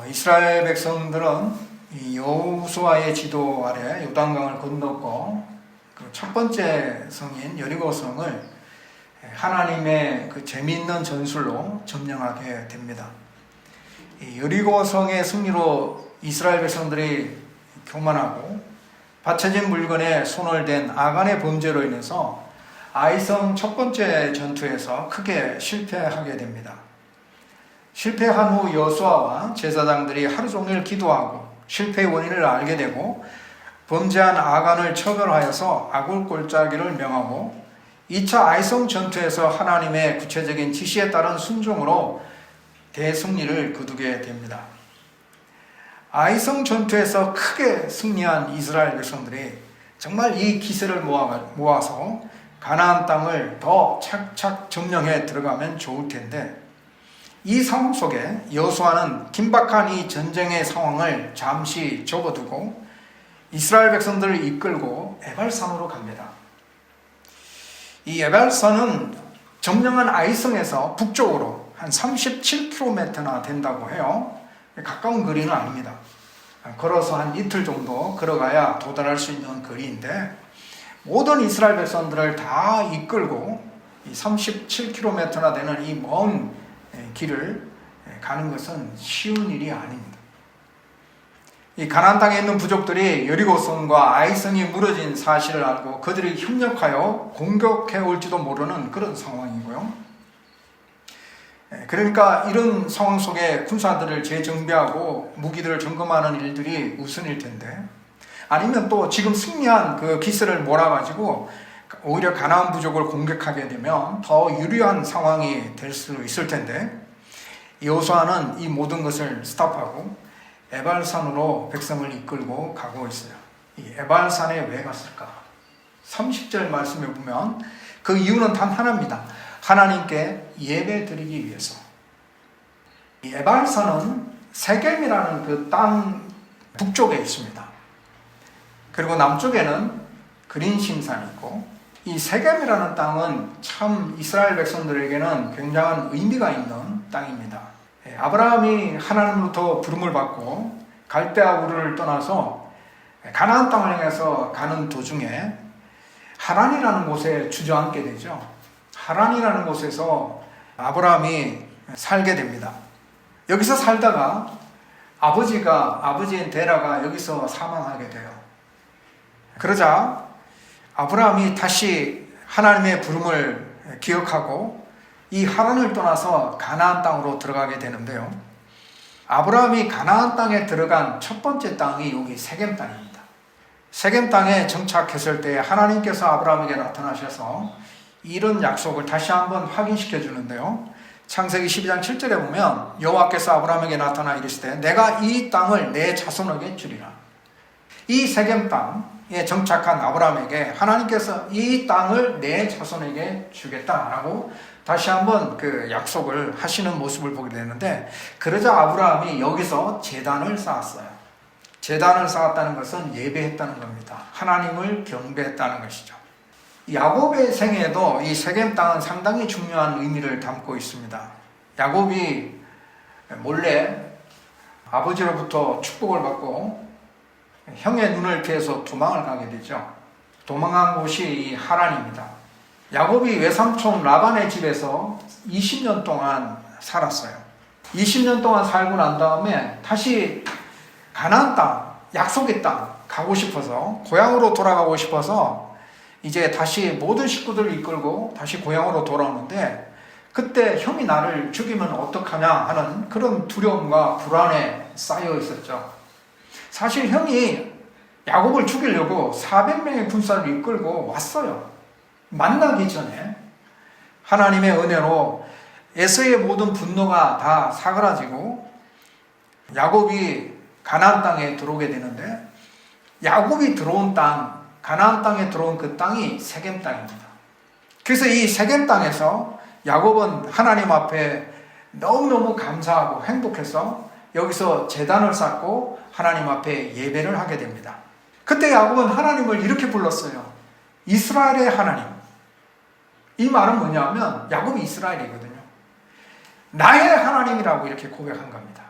이스라엘 백성들은 이 여호수아의 지도 아래 요단강을 건넜고 그 첫 번째 성인 여리고성을 하나님의 그 재미있는 전술로 점령하게 됩니다. 이 여리고성의 승리로 이스라엘 백성들이 교만하고 바쳐진 물건에 손을 댄 아간의 범죄로 인해서 아이성 첫 번째 전투에서 크게 실패하게 됩니다. 실패한 후 여호수아와 제사장들이 하루 종일 기도하고 실패의 원인을 알게 되고 범죄한 아간을 처벌하여서 아굴골짜기를 명하고 2차 아이성 전투에서 하나님의 구체적인 지시에 따른 순종으로 대승리를 거두게 됩니다. 아이성 전투에서 크게 승리한 이스라엘 백성들이 정말 이 기세를 모아서 가나안 땅을 더 착착 점령해 들어가면 좋을 텐데, 이 상황 속에 여호수아는 긴박한 이 전쟁의 상황을 잠시 접어두고 이스라엘 백성들을 이끌고 에발산으로 갑니다. 이 에발산은 점령한 아이성에서 북쪽으로 한 37km나 된다고 해요. 가까운 거리는 아닙니다. 걸어서 한 이틀 정도 걸어가야 도달할 수 있는 거리인데, 모든 이스라엘 백성들을 다 이끌고 이 37km나 되는 이 먼 길을 가는 것은 쉬운 일이 아닙니다. 이 가나안 땅에 있는 부족들이 여리고성과 아이성이 무너진 사실을 알고 그들이 협력하여 공격해 올지도 모르는 그런 상황이고요. 그러니까 이런 상황 속에 군사들을 재정비하고 무기들을 점검하는 일들이 우선일 텐데, 아니면 또 지금 승리한 그 기세를 몰아가지고 오히려 가나안 부족을 공격하게 되면 더 유리한 상황이 될 수 있을 텐데, 여호수아는 이 모든 것을 스탑하고 에발산으로 백성을 이끌고 가고 있어요. 이 에발산에 왜 갔을까? 30절 말씀에 보면 그 이유는 단 하나입니다. 하나님께 예배 드리기 위해서. 이 에발산은 세겜이라는 그 땅 북쪽에 있습니다. 그리고 남쪽에는 그린심산이 있고, 이 세겜이라는 땅은 참 이스라엘 백성들에게는 굉장한 의미가 있는 땅입니다. 아브라함이 하나님으로부터 부름을 받고 갈대아 우르를 떠나서 가나안 땅을 향해서 가는 도중에 하란이라는 곳에 주저앉게 되죠. 하란이라는 곳에서 아브라함이 살게 됩니다. 여기서 살다가 아버지인 데라가 여기서 사망하게 돼요. 그러자 아브라함이 다시 하나님의 부름을 기억하고 이 하란을 떠나서 가나안 땅으로 들어가게 되는데요. 아브라함이 가나안 땅에 들어간 첫 번째 땅이 여기 세겜 땅입니다. 세겜 땅에 정착했을 때 하나님께서 아브라함에게 나타나셔서 이런 약속을 다시 한번 확인시켜 주는데요. 창세기 12장 7절에 보면 여호와께서 아브라함에게 나타나 이르시되 내가 이 땅을 내 자손에게 주리라. 이 세겜 땅에 정착한 아브라함에게 하나님께서 이 땅을 내 자손에게 주겠다라고 다시 한번 그 약속을 하시는 모습을 보게 되는데, 그러자 아브라함이 여기서 제단을 쌓았어요. 제단을 쌓았다는 것은 예배했다는 겁니다. 하나님을 경배했다는 것이죠. 야곱의 생애에도 이 세겜 땅은 상당히 중요한 의미를 담고 있습니다. 야곱이 몰래 아버지로부터 축복을 받고 형의 눈을 피해서 도망을 가게 되죠. 도망한 곳이 이 하란입니다. 야곱이 외삼촌 라반의 집에서 20년 동안 살았어요. 20년 동안 살고 난 다음에 다시 가나안 땅, 약속의 땅 가고 싶어서, 고향으로 돌아가고 싶어서 이제 다시 모든 식구들을 이끌고 다시 고향으로 돌아오는데, 그때 형이 나를 죽이면 어떡하냐 하는 그런 두려움과 불안에 쌓여 있었죠. 사실 형이 야곱을 죽이려고 400명의 군사를 이끌고 왔어요. 만나기 전에 하나님의 은혜로 에서의 모든 분노가 다 사그라지고 야곱이 가나안 땅에 들어오게 되는데, 야곱이 들어온 땅, 가나안 땅에 들어온 그 땅이 세겜 땅입니다. 그래서 이 세겜 땅에서 야곱은 하나님 앞에 너무너무 감사하고 행복해서 여기서 제단을 쌓고 하나님 앞에 예배를 하게 됩니다. 그때 야곱은 하나님을 이렇게 불렀어요. 이스라엘의 하나님. 이 말은 뭐냐면 야곱이 이스라엘이거든요. 나의 하나님이라고 이렇게 고백한 겁니다.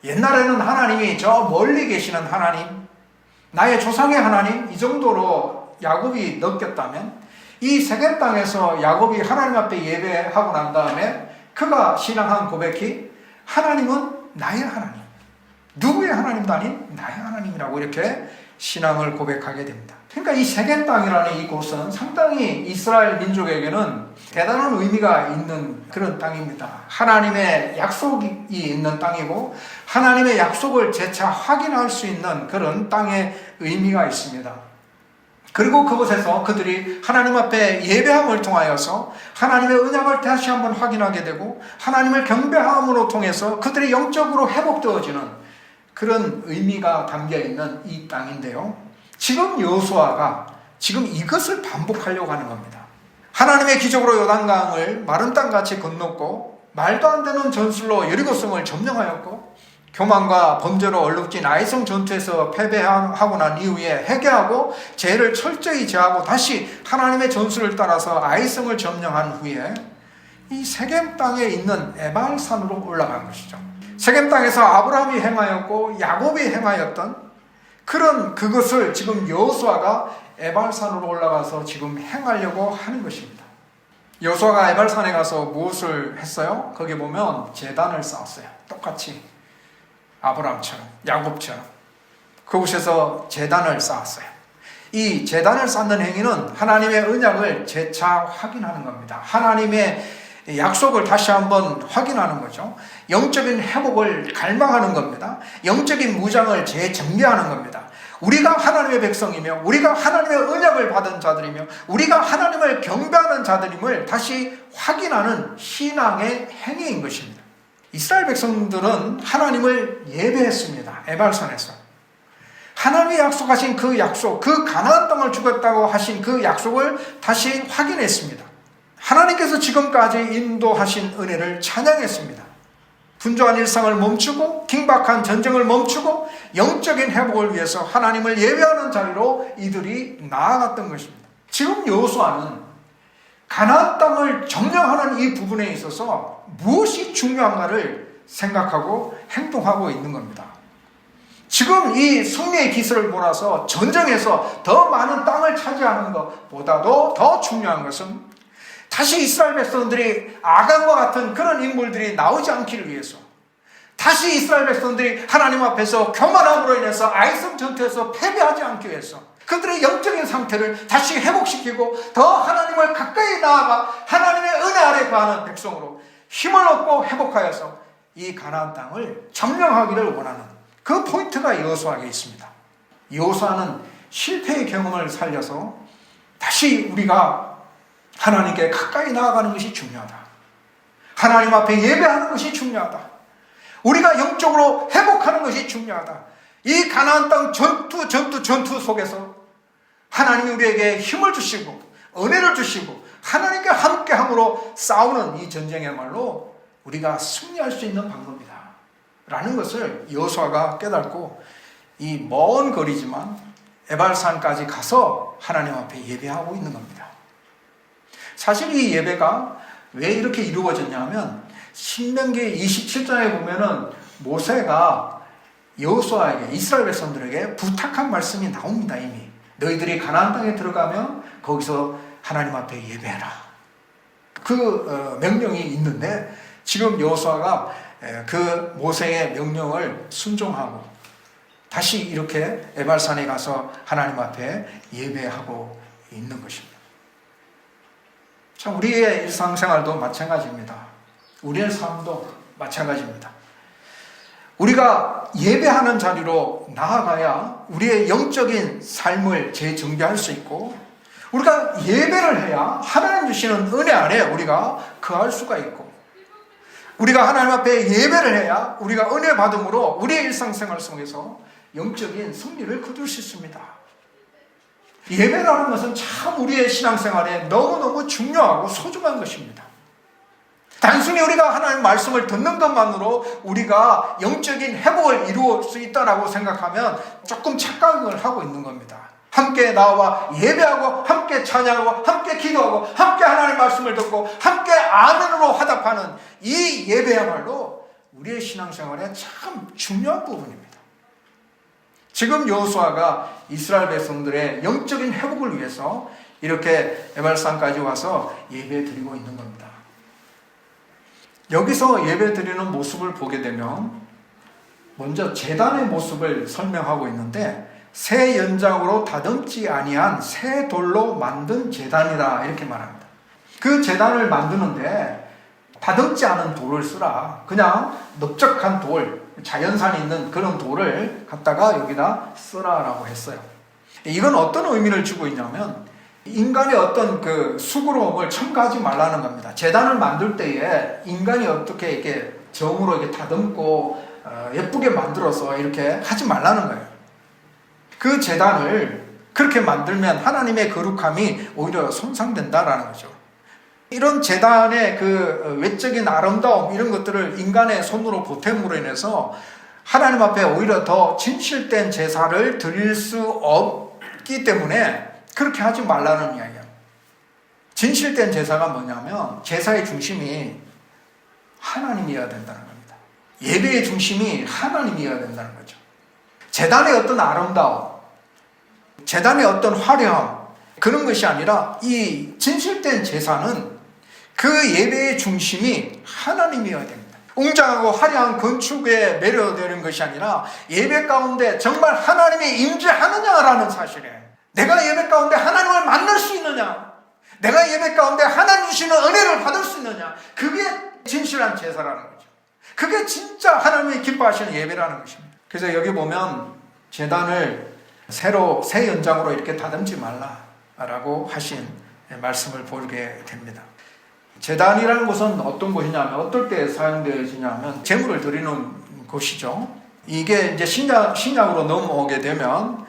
옛날에는 하나님이 저 멀리 계시는 하나님, 나의 조상의 하나님, 이 정도로 야곱이 느꼈다면 이 세겜 땅에서 야곱이 하나님 앞에 예배하고 난 다음에 그가 신앙한 고백이 하나님은 나의 하나님, 누구의 하나님도 아닌 나의 하나님이라고 이렇게 신앙을 고백하게 됩니다. 그러니까 이 세겜 땅이라는 이곳은 상당히 이스라엘 민족에게는 대단한 의미가 있는 그런 땅입니다. 하나님의 약속이 있는 땅이고 하나님의 약속을 재차 확인할 수 있는 그런 땅의 의미가 있습니다. 그리고 그곳에서 그들이 하나님 앞에 예배함을 통하여서 하나님의 언약을 다시 한번 확인하게 되고 하나님을 경배함으로 통해서 그들이 영적으로 회복되어지는 그런 의미가 담겨있는 이 땅인데요. 지금 여호수아가 지금 이것을 반복하려고 하는 겁니다. 하나님의 기적으로 요단강을 마른 땅같이 건넜고 말도 안 되는 전술로 여리고성을 점령하였고 교만과 범죄로 얼룩진 아이성 전투에서 패배하고 난 이후에 회개하고 죄를 철저히 제하고 다시 하나님의 전술을 따라서 아이성을 점령한 후에 이 세겜 땅에 있는 에발산으로 올라간 것이죠. 세겜 땅에서 아브라함이 행하였고 야곱이 행하였던 그런 그것을 지금 여호수아가 에발산으로 올라가서 지금 행하려고 하는 것입니다. 여호수아가 에발산에 가서 무엇을 했어요? 거기 보면 제단을 쌓았어요. 똑같이 아브라함처럼 야곱처럼 그곳에서 제단을 쌓았어요. 이 제단을 쌓는 행위는 하나님의 언약을 재차 확인하는 겁니다. 하나님의 약속을 다시 한번 확인하는 거죠. 영적인 회복을 갈망하는 겁니다. 영적인 무장을 재정비하는 겁니다. 우리가 하나님의 백성이며 우리가 하나님의 언약을 받은 자들이며 우리가 하나님을 경배하는 자들임을 다시 확인하는 신앙의 행위인 것입니다. 이스라엘 백성들은 하나님을 예배했습니다. 에발산에서. 하나님이 약속하신 그 약속, 그 가나안 땅을 주겠다고 하신 그 약속을 다시 확인했습니다. 하나님께서 지금까지 인도하신 은혜를 찬양했습니다. 분주한 일상을 멈추고 긴박한 전쟁을 멈추고 영적인 회복을 위해서 하나님을 예배하는 자리로 이들이 나아갔던 것입니다. 지금 여호수아는 가나안 땅을 점령하는 이 부분에 있어서 무엇이 중요한가를 생각하고 행동하고 있는 겁니다. 지금 이 승리의 기세를 몰아서 전쟁에서 더 많은 땅을 차지하는 것보다도 더 중요한 것은 다시 이스라엘 백성들이 아간과 같은 그런 인물들이 나오지 않기를 위해서 다시 이스라엘 백성들이 하나님 앞에서 교만함으로 인해서 아이성 전투에서 패배하지 않기 위해서 그들의 영적인 상태를 다시 회복시키고 더 하나님을 가까이 나아가 하나님의 은혜 아래 거하는 백성으로 힘을 얻고 회복하여서 이 가나안 땅을 점령하기를 원하는 그 포인트가 여호수아에게 있습니다. 여호수아는 실패의 경험을 살려서 다시 우리가 하나님께 가까이 나아가는 것이 중요하다. 하나님 앞에 예배하는 것이 중요하다. 우리가 영적으로 회복하는 것이 중요하다. 이 가나안 땅 전투 속에서 하나님이 우리에게 힘을 주시고 은혜를 주시고 하나님께 함께함으로 싸우는 이 전쟁이야말로 우리가 승리할 수 있는 방법이다 라는 것을 여호수아가 깨닫고 이 먼 거리지만 에발산까지 가서 하나님 앞에 예배하고 있는 겁니다. 사실 이 예배가 왜 이렇게 이루어졌냐 하면 신명기 27장에 보면은 모세가 여호수아에게 이스라엘 백성들에게 부탁한 말씀이 나옵니다. 이미 너희들이 가나안 땅에 들어가면 거기서 하나님 앞에 예배해라. 그 명령이 있는데 지금 여호수아가 그 모세의 명령을 순종하고 다시 이렇게 에발산에 가서 하나님 앞에 예배하고 있는 것입니다. 참 우리의 일상생활도 마찬가지입니다. 우리의 삶도 마찬가지입니다. 우리가 예배하는 자리로 나아가야 우리의 영적인 삶을 재정비할 수 있고 우리가 예배를 해야 하나님 주시는 은혜 안에 우리가 거할 수가 있고 우리가 하나님 앞에 예배를 해야 우리가 은혜 받음으로 우리의 일상생활 속에서 영적인 승리를 거둘 수 있습니다. 예배라는 것은 참 우리의 신앙생활에 너무너무 중요하고 소중한 것입니다. 단순히 우리가 하나님 말씀을 듣는 것만으로 우리가 영적인 회복을 이루어 수 있다고 생각하면 조금 착각을 하고 있는 겁니다. 함께 나와 예배하고 함께 찬양하고 함께 기도하고 함께 하나님 말씀을 듣고 함께 아멘으로 화답하는 이 예배야말로 우리의 신앙생활에 참 중요한 부분입니다. 지금 여호수아가 이스라엘 백성들의 영적인 회복을 위해서 이렇게 에발산까지 와서 예배 드리고 있는 겁니다. 여기서 예배 드리는 모습을 보게 되면 먼저 제단의 모습을 설명하고 있는데 새 연장으로 다듬지 아니한 새 돌로 만든 제단이다 이렇게 말합니다. 그 제단을 만드는데 다듬지 않은 돌을 쓰라. 그냥 넓적한 돌, 자연산에 있는 그런 돌을 갖다가 여기다 쓰라라고 했어요. 이건 어떤 의미를 주고 있냐면 인간의 어떤 그 수고로움을 첨가하지 말라는 겁니다. 제단을 만들 때에 인간이 어떻게 이렇게 정으로 이렇게 다듬고 예쁘게 만들어서 이렇게 하지 말라는 거예요. 그 제단을 그렇게 만들면 하나님의 거룩함이 오히려 손상된다라는 거죠. 이런 제단의 그 외적인 아름다움 이런 것들을 인간의 손으로 보탬으로 인해서 하나님 앞에 오히려 더 진실된 제사를 드릴 수 없기 때문에 그렇게 하지 말라는 이야기예요. 진실된 제사가 뭐냐면 제사의 중심이 하나님이어야 된다는 겁니다. 예배의 중심이 하나님이어야 된다는 거죠. 제단의 어떤 아름다움, 제단의 어떤 화려함 그런 것이 아니라 이 진실된 제사는 그 예배의 중심이 하나님이어야 됩니다. 웅장하고 화려한 건축에 매료되는 것이 아니라 예배 가운데 정말 하나님이 임재하느냐라는 사실이에요. 내가 예배 가운데 하나님을 만날 수 있느냐, 내가 예배 가운데 하나님 주시는 은혜를 받을 수 있느냐, 그게 진실한 제사라는 거죠. 그게 진짜 하나님이 기뻐하시는 예배라는 것입니다. 그래서 여기 보면 제단을 새 연장으로 이렇게 다듬지 말라라고 하신 말씀을 보게 됩니다. 제단이라는 것은 어떤 곳이냐면 어떨 때 사용되어지냐면 제물을 드리는 곳이죠. 이게 이제 신약으로 넘어오게 되면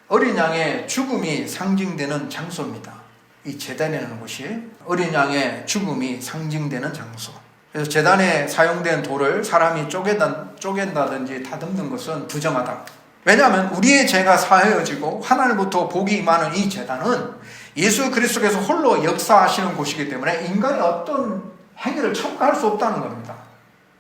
어린 양의 죽음이 상징되는 장소입니다. 이 제단이라는 곳이 어린 양의 죽음이 상징되는 장소. 그래서 제단에 사용된 돌을 사람이 쪼갠다든지 다듬는 것은 부정하다. 왜냐하면 우리의 죄가 사하여지고 하나님부터 복이 임하는 이 제단은 예수 그리스도께서 홀로 역사하시는 곳이기 때문에 인간의 어떤 행위를 첨가할 수 없다는 겁니다.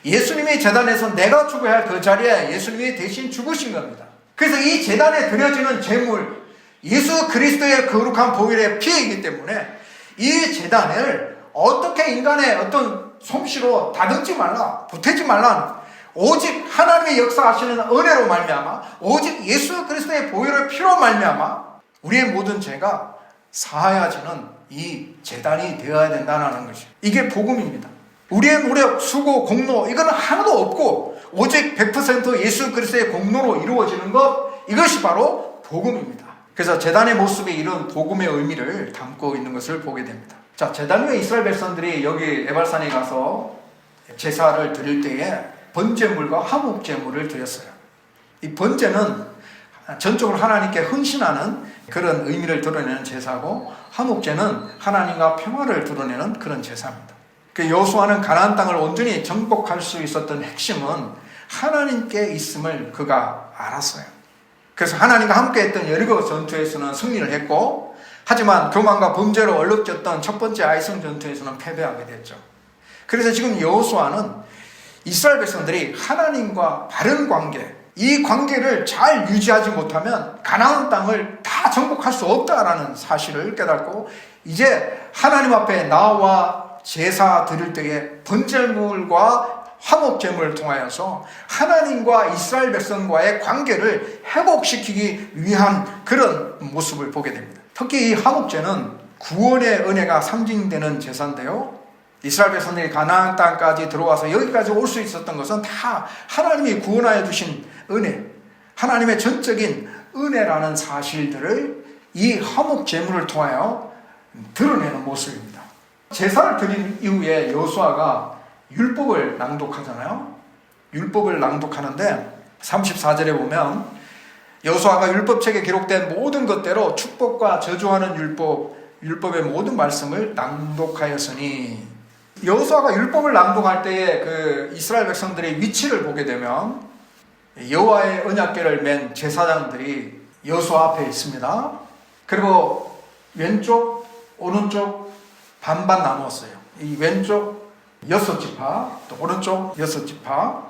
예수님의 제단에서 내가 죽어야 할 그 자리에 예수님이 대신 죽으신 겁니다. 그래서 이 제단에 드려지는 제물, 예수 그리스도의 거룩한 보혈의 피이기 때문에 이 제단을 어떻게 인간의 어떤 솜씨로 다듬지 말라, 보태지 말라. 오직 하나님의 역사하시는 은혜로 말미암아, 오직 예수 그리스도의 보혈의 피로 말미암아 우리의 모든 죄가 사하여지는 이 제단이 되어야 된다는 것이죠. 이게 복음입니다. 우리의 노력, 수고, 공로 이거는 하나도 없고 오직 100% 예수 그리스도의 공로로 이루어지는 것, 이것이 바로 복음입니다. 그래서 제단의 모습이 이런 복음의 의미를 담고 있는 것을 보게 됩니다. 자, 제단 위에 이스라엘 백성들이 여기 에발산에 가서 제사를 드릴 때에 번제물과 화목제물을 드렸어요. 이 번제는 전적으로 하나님께 헌신하는 그런 의미를 드러내는 제사고, 화목제는 하나님과 평화를 드러내는 그런 제사입니다. 그 여호수아는 가나안 땅을 온전히 정복할 수 있었던 핵심은 하나님께 있음을 그가 알았어요. 그래서 하나님과 함께 했던 여리고 전투에서는 승리를 했고, 하지만 교만과 범죄로 얼룩졌던 첫 번째 아이성 전투에서는 패배하게 됐죠. 그래서 지금 여호수아는 이스라엘 백성들이 하나님과 바른 관계, 이 관계를 잘 유지하지 못하면 가나안 땅을 다 정복할 수 없다라는 사실을 깨닫고, 이제 하나님 앞에 나와 제사 드릴 때에 번제물과 화목제물을 통하여서 하나님과 이스라엘 백성과의 관계를 회복시키기 위한 그런 모습을 보게 됩니다. 특히 이 화목제는 구원의 은혜가 상징되는 제사인데요, 이스라엘 백성들이 가나안 땅까지 들어와서 여기까지 올 수 있었던 것은 다 하나님이 구원하여 주신 은혜, 하나님의 전적인 은혜라는 사실들을 이 화목제물을 통하여 드러내는 모습입니다. 제사를 드린 이후에 여호수아가 율법을 낭독하잖아요. 율법을 낭독하는데 34절에 보면 여호수아가 율법책에 기록된 모든 것대로 축복과 저주하는 율법의 모든 말씀을 낭독하였으니, 여호수아가 율법을 낭독할 때에 그 이스라엘 백성들의 위치를 보게 되면 여호와의 언약궤를 맨 제사장들이 여호수아 앞에 있습니다. 그리고 왼쪽 오른쪽 반반 나누었어요. 이 왼쪽 6지파, 또 오른쪽 6지파,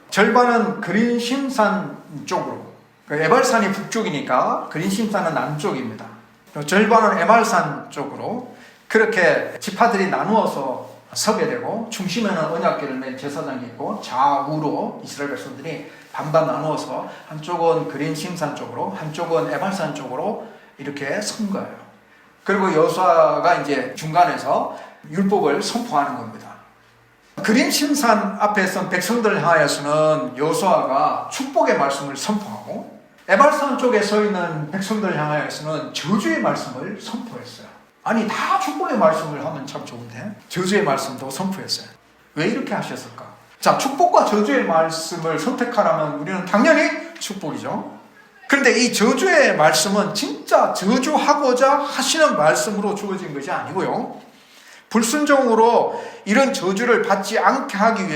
절반은 그린심산 쪽으로, 에발산이 북쪽이니까 그린심산은 남쪽입니다. 절반은 에발산 쪽으로 그렇게 지파들이 나누어서 서게 되고, 중심에는 언약궤를 맨 제사장이 있고 좌우로 이스라엘 백성들이 반반 나누어서 한쪽은 그린심산 쪽으로 한쪽은 에발산 쪽으로 이렇게 선 거예요. 그리고 여호수아가 이제 중간에서 율법을 선포하는 겁니다. 그린심산 앞에 선 백성들을 향하여서는 여호수아가 축복의 말씀을 선포하고, 에발산 쪽에 서 있는 백성들을 향하여서는 저주의 말씀을 선포했어요. 아니, 다 축복의 말씀을 하면 참 좋은데 저주의 말씀도 선포했어요. 왜 이렇게 하셨을까? 자, 축복과 저주의 말씀을 선택하라면 우리는 당연히 축복이죠. 그런데 이 저주의 말씀은 진짜 저주하고자 하시는 말씀으로 주어진 것이 아니고요, 불순종으로 이런 저주를 받지 않게 하기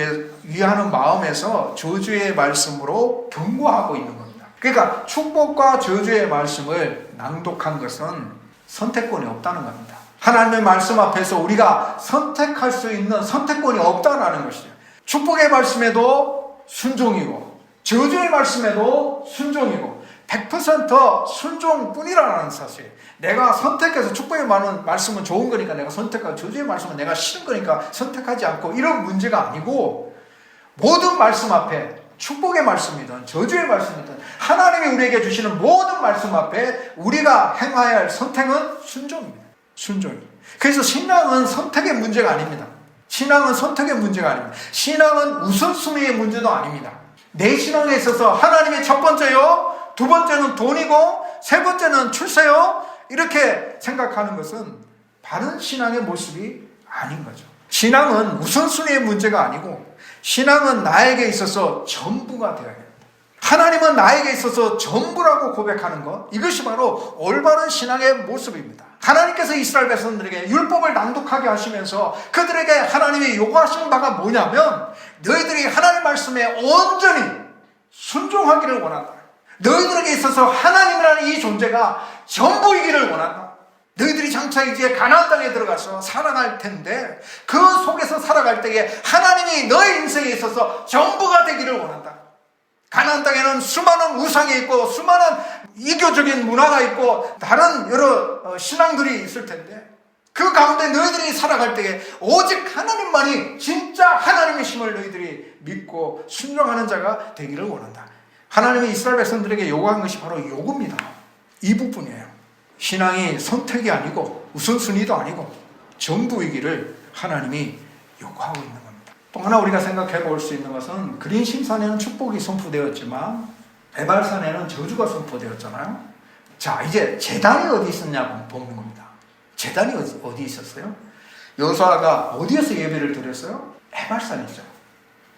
위하는 마음에서 저주의 말씀으로 경고하고 있는 겁니다. 그러니까 축복과 저주의 말씀을 낭독한 것은 선택권이 없다는 겁니다. 하나님의 말씀 앞에서 우리가 선택할 수 있는 선택권이 없다는 것이죠. 축복의 말씀에도 순종이고 저주의 말씀에도 순종이고 100% 순종뿐이라는 사실. 내가 선택해서 축복의 말씀은 좋은 거니까 내가 선택하고 저주의 말씀은 내가 싫은 거니까 선택하지 않고, 이런 문제가 아니고, 모든 말씀 앞에 축복의 말씀이든 저주의 말씀이든 하나님이 우리에게 주시는 모든 말씀 앞에 우리가 행해야 할 선택은 순종입니다. 순종이. 그래서 신앙은 선택의 문제가 아닙니다. 신앙은 선택의 문제가 아닙니다. 신앙은 우선순위의 문제도 아닙니다. 내 신앙에 있어서 하나님이 첫 번째요, 두 번째는 돈이고 세 번째는 출세요, 이렇게 생각하는 것은 바른 신앙의 모습이 아닌 거죠. 신앙은 우선순위의 문제가 아니고 신앙은 나에게 있어서 전부가 되어야 됩니다. 하나님은 나에게 있어서 전부라고 고백하는 것, 이것이 바로 올바른 신앙의 모습입니다. 하나님께서 이스라엘 백성들에게 율법을 낭독하게 하시면서 그들에게 하나님이 요구하신 바가 뭐냐면, 너희들이 하나님 말씀에 온전히 순종하기를 원한다. 너희들에게 있어서 하나님이라는 이 존재가 전부이기를 원한다. 너희들이 장차 이제 가나안 땅에 들어가서 살아갈 텐데 그 속에서 살아갈 때에 하나님이 너희 인생에 있어서 전부가 되기를 원한다. 가나안 땅에는 수많은 우상이 있고 수많은 이교적인 문화가 있고 다른 여러 신앙들이 있을 텐데, 그 가운데 너희들이 살아갈 때에 오직 하나님만이 진짜 하나님이심을 너희들이 믿고 순종하는 자가 되기를 원한다. 하나님이 이스라엘 백성들에게 요구한 것이 바로 요구입니다. 이 부분이에요. 신앙이 선택이 아니고 우선순위도 아니고 전부이기를 하나님이 요구하고 있는 겁니다. 또 하나 우리가 생각해 볼 수 있는 것은, 그린심산에는 축복이 선포되었지만 에발산에는 저주가 선포되었잖아요. 자, 이제 제단이 어디 있었냐고 보는 겁니다. 제단이 어디 있었어요? 여호수아가 어디에서 예배를 드렸어요? 에발산이죠.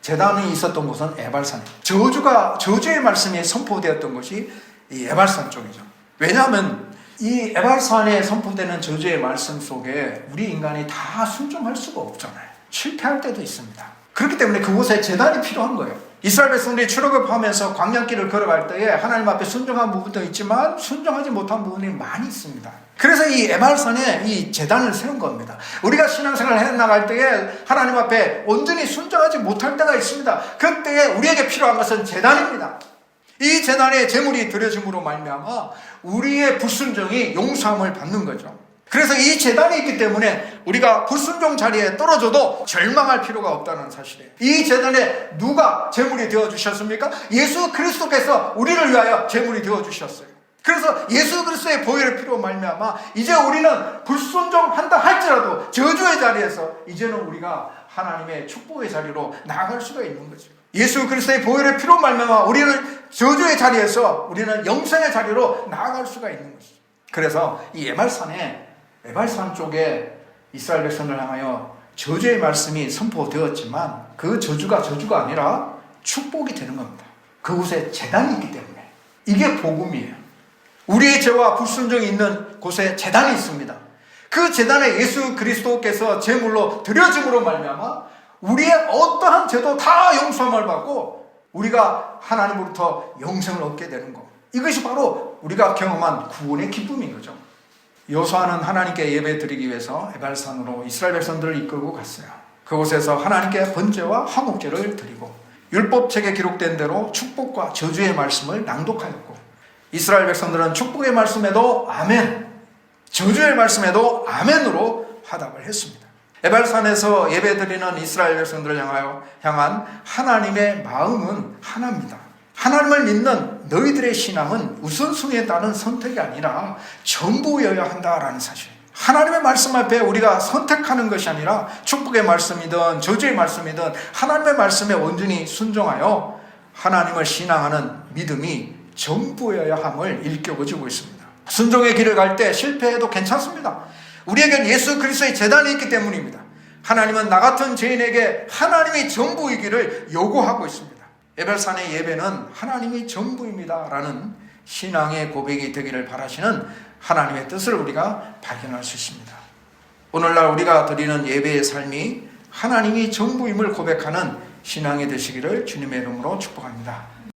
제단이 있었던 곳은 에발산. 저주의 말씀이 선포되었던 것이 이 에발산 쪽이죠. 왜냐하면 이 에발산에 선포되는 저주의 말씀 속에 우리 인간이 다 순종할 수가 없잖아요. 실패할 때도 있습니다. 그렇기 때문에 그곳에 제단이 필요한 거예요. 이스라엘 백성들이 출애굽하면서 광야길을 걸어갈 때에 하나님 앞에 순종한 부분도 있지만 순종하지 못한 부분이 많이 있습니다. 그래서 이 에발산에 이 제단을 세운 겁니다. 우리가 신앙생활을 해나갈 때에 하나님 앞에 온전히 순종하지 못할 때가 있습니다. 그때에 우리에게 필요한 것은 제단입니다. 이 제단에 제물이 드려짐으로 말미암아 우리의 불순종이 용서함을 받는 거죠. 그래서 이 제단이 있기 때문에 우리가 불순종 자리에 떨어져도 절망할 필요가 없다는 사실이에요. 이 제단에 누가 제물이 되어주셨습니까? 예수 그리스도께서 우리를 위하여 제물이 되어주셨어요. 그래서 예수 그리스도의 보혈의 피로 말미암아 이제 우리는 불순종한다 할지라도 저주의 자리에서 이제는 우리가 하나님의 축복의 자리로 나아갈 수가 있는 거죠. 예수 그리스도의 보혈의 피로 말미암아 우리는 저주의 자리에서 우리는 영생의 자리로 나아갈 수가 있는 것이죠. 그래서 이 에발산 쪽에 이스라엘 백성을 향하여 저주의 말씀이 선포되었지만 그 저주가 아니라 축복이 되는 겁니다. 그곳에 제단이 있기 때문에. 이게 복음이에요. 우리의 죄와 불순종이 있는 곳에 제단이 있습니다. 그 제단에 예수 그리스도께서 제물로 드려짐으로 말미암아 우리의 어떠한 죄도 다 용서함을 받고 우리가 하나님으로부터 영생을 얻게 되는 것. 이것이 바로 우리가 경험한 구원의 기쁨인 거죠. 여호수아는 하나님께 예배 드리기 위해서 에발산으로 이스라엘 백성들을 이끌고 갔어요. 그곳에서 하나님께 번제와 화목제를 드리고 율법책에 기록된 대로 축복과 저주의 말씀을 낭독하였고, 이스라엘 백성들은 축복의 말씀에도 아멘, 저주의 말씀에도 아멘으로 화답을 했습니다. 에발산에서 예배드리는 이스라엘 백성들을 향한 하나님의 마음은 하나입니다. 하나님을 믿는 너희들의 신앙은 우선순위에 따른 선택이 아니라 전부여야 한다라는 사실. 하나님의 말씀 앞에 우리가 선택하는 것이 아니라 축복의 말씀이든 저주의 말씀이든 하나님의 말씀에 온전히 순종하여 하나님을 신앙하는 믿음이 전부여야 함을 일깨워주고 있습니다. 순종의 길을 갈 때 실패해도 괜찮습니다. 우리에겐 예수 그리스도의 제단이 있기 때문입니다. 하나님은 나 같은 죄인에게 하나님이 전부이기를 요구하고 있습니다. 에벨산의 예배는 하나님이 전부입니다 라는 신앙의 고백이 되기를 바라시는 하나님의 뜻을 우리가 발견할 수 있습니다. 오늘날 우리가 드리는 예배의 삶이 하나님이 전부임을 고백하는 신앙이 되시기를 주님의 이름으로 축복합니다.